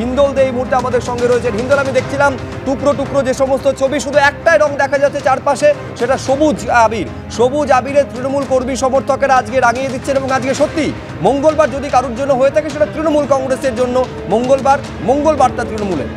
হিন্দোল দে এই মুহূর্তে আমাদের সঙ্গে রয়েছেন। হিন্দোল, আমি দেখছিলাম টুকরো টুকরো যে সমস্ত ছবি, শুধু একটাই রং দেখা যাচ্ছে চারপাশে, সেটা সবুজ আবির। সবুজ আবিরে তৃণমূল কর্মী সমর্থকেরা আজকে রাঙিয়ে দিচ্ছেন এবং আজকে সত্যি মঙ্গলবার যদি কারোর জন্য হয়ে থাকে সেটা তৃণমূল কংগ্রেসের জন্য মঙ্গলবারটা তৃণমূলের।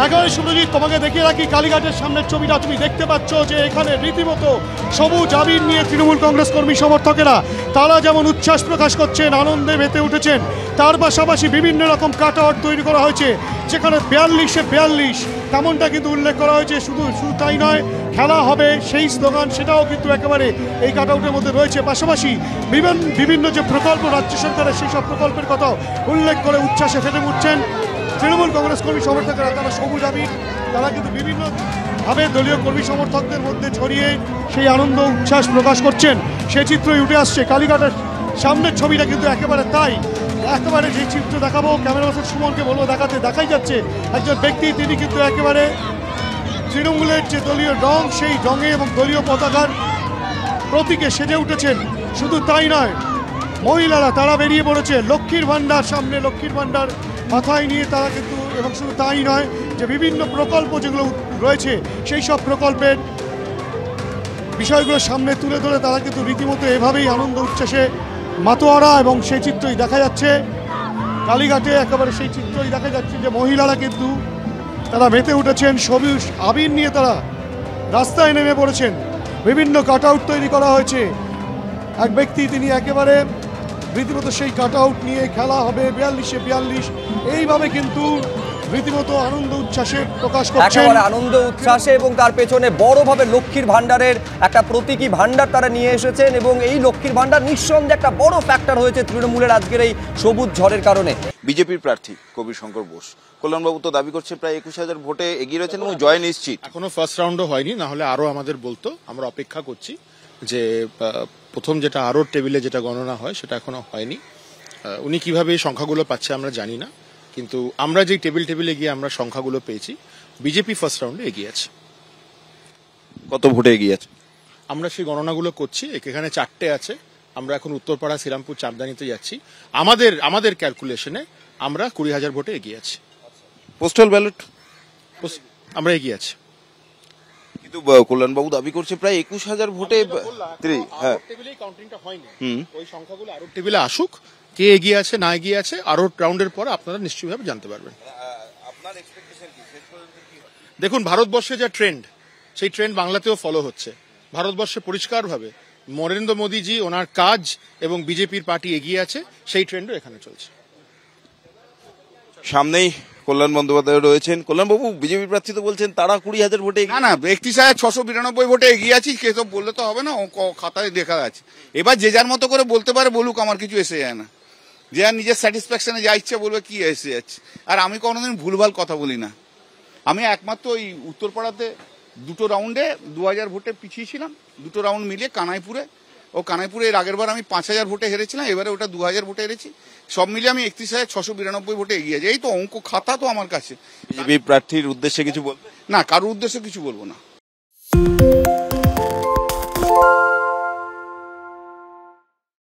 একেবারে সুরজিৎ, তোমাকে দেখিয়ে রাখি কালীঘাটের সামনের ছবিটা তুমি দেখতে পাচ্ছ যে এখানে রীতিমতো সবুজ আবির নিয়ে তৃণমূল কংগ্রেস কর্মী সমর্থকেরা তারা যেমন উচ্ছ্বাস প্রকাশ করছেন, আনন্দে মেতে উঠেছেন, তার পাশাপাশি বিভিন্ন রকম কাটআউট তৈরি করা হয়েছে যেখানে 42 তেমনটা কিন্তু উল্লেখ করা হয়েছে। শুধু তাই নয়, খেলা হবে সেই স্লোগান সেটাও কিন্তু একেবারে এই কাটআউটের মধ্যে রয়েছে। পাশাপাশি বিভিন্ন যে প্রকল্প রাজ্য সরকারের সেই সব প্রকল্পের কথাও উল্লেখ করে উচ্ছ্বাসে ফেটে উঠছেন তৃণমূল কংগ্রেস কর্মী সমর্থকেরা। তারা সবুজ আবির তারা কিন্তু বিভিন্নভাবে দলীয় কর্মী সমর্থকদের মধ্যে ছড়িয়ে সেই আনন্দ উচ্ছ্বাস প্রকাশ করছেন, সেই চিত্রই উঠে আসছে। কালীঘাটের সামনের ছবিটা কিন্তু একেবারে তাই। একেবারে যে চিত্র দেখাবো, ক্যামেরাম্যান সুমনকে বলবো দেখাই যাচ্ছে একজন ব্যক্তি, তিনি কিন্তু একেবারে তৃণমূলের যে দলীয় রং সেই রঙে এবং দলীয় পতাকার প্রতীকে সেজে উঠেছেন। শুধু তাই নয়, মহিলারা তারা বেরিয়ে পড়েছে লক্ষ্মীর ভাণ্ডার সামনে, লক্ষ্মীর ভাণ্ডার মাথায় নিয়ে তারা কিন্তু, এবং শুধু তাই নয় যে বিভিন্ন প্রকল্প যেগুলো রয়েছে সেই সব প্রকল্পের বিষয়গুলো সামনে তুলে ধরে তারা কিন্তু রীতিমতো এভাবেই আনন্দ উচ্ছ্বাসে মাতোয়ারা, এবং সেই চিত্রই দেখা যাচ্ছে কালীঘাটে। একেবারে সেই চিত্রই দেখা যাচ্ছে যে মহিলারা কিন্তু তারা মেতে উঠেছেন, সবুজ আবির নিয়ে তারা রাস্তায় নেমে পড়েছেন। বিভিন্ন কাটআউট তৈরি করা হয়েছে। এক ব্যক্তি তিনি একেবারে রীতিমতো সেই কাটআউট নিয়ে খেলা হবে 42 এইভাবে কিন্তু রীতিমতো আনন্দ উচ্ছ্বাসে প্রকাশ করছেন, আনন্দ উচ্ছ্বাসে, এবং তার পেছনে বড়ভাবে লক্ষ্মীর ভাণ্ডারের একটা প্রতীকী ভাণ্ডার তারা নিয়ে এসেছেন। এবং এই লক্ষ্মীর ভাণ্ডার নিঃসন্দেহে একটা বড় ফ্যাক্টর হয়েছে তৃণমূলের আজকের এই সবুজ ঝড়ের কারণে। বিজেপির প্রার্থী কবির শঙ্কর বোস, কল্যাণবাবু তো দাবি করছে প্রায় 21,000 ভোটে এগিয়ে রয়েছেন এবং জয় নিশ্চিত। এখনো ফার্স্ট রাউন্ডও হয়নি, না হলে আরো আমাদের বলতো। আমরা অপেক্ষা করছি যে প্রথম যেটা আরো টেবিলে যেটা গণনা হয় সেটা এখনো হয়নি। উনি কিভাবে এই সংখ্যাগুলো পাচ্ছে আমরা জানি না, কিন্তু আমরা যে টেবিলে গিয়ে আমরা সংখ্যাগুলো পেয়েছি, বিজেপি ফার্স্ট রাউন্ডে এগিয়ে আছে। কত ভোটে এগিয়ে আছে আমরা সেই গণনাগুলো করছি। এখানে 4টে আছে, আমরা এখন উত্তরপাড়া, শ্রীরামপুর, চাঁদদানিতে যাচ্ছি। আমাদের ক্যালকুলেশনে আমরা 20,000 ভোটে এগিয়ে আছি। পোস্টাল ব্যালট আমরা এগিয়ে আছি, কিন্তু কল্যাণবাবু দাবি করছে প্রায় 21,000 ভোটে। ওই সংখ্যাগুলো আরো টেবিলে আসুক, কে এগিয়ে আছে না এগিয়ে আছে আরো রাউন্ডের পর আপনারা নিশ্চয়ভাবে জানতে পারবেন। দেখুন, ভারতবর্ষে যা ট্রেন্ড, সেই ট্রেন্ড বাংলাতেও ফলো হচ্ছে। ভারতবর্ষে পরিষ্কারভাবে নরেন্দ্র মোদীজি, ওনার কাজ এবং বিজেপির পার্টি এগিয়ে আছে, সেই ট্রেন্ডও এখানে চলছে। সামনেই কল্যাণ বন্দ্যোপাধ্যায় রয়েছেন। কল্যাণবাবু, বিজেপি প্রার্থী তো বলছেন তারা 20,000 ভোটে। না 31,692 ভোটে এগিয়ে আছি। কে তো বললে তো হবে না, খাতায় দেখা আছে। এবার যে যার মতো করে বলতে পারে, বলুক, আমার কিছু এসে যায় না। যে আর নিজের স্যাটিসফ্যাকশনে যা ইচ্ছে বলবে, কি এসে যাচ্ছে। আর আমি কোনোদিন ভুলভাল কথা বলি না। আমি একমাত্র ওই উত্তরপাড়াতে 2টো রাউন্ডে 2,000 ভোটে পিছিয়ে ছিলাম, 2টো রাউন্ড মিলিয়ে কানাইপুরে এর আগের বার আমি 5,000 ভোটে হেরেছিলাম, এবারে ওটা 2,000 ভোটে হেরেছি। সব মিলিয়ে আমি 31,692 ভোটে এগিয়ে যাই। এই তো অঙ্ক খাতা তো আমার কাছে। বিজেপি প্রার্থীর উদ্দেশ্যে কিছু বলবেন? না, কারোর উদ্দেশ্যে কিছু বলবো না।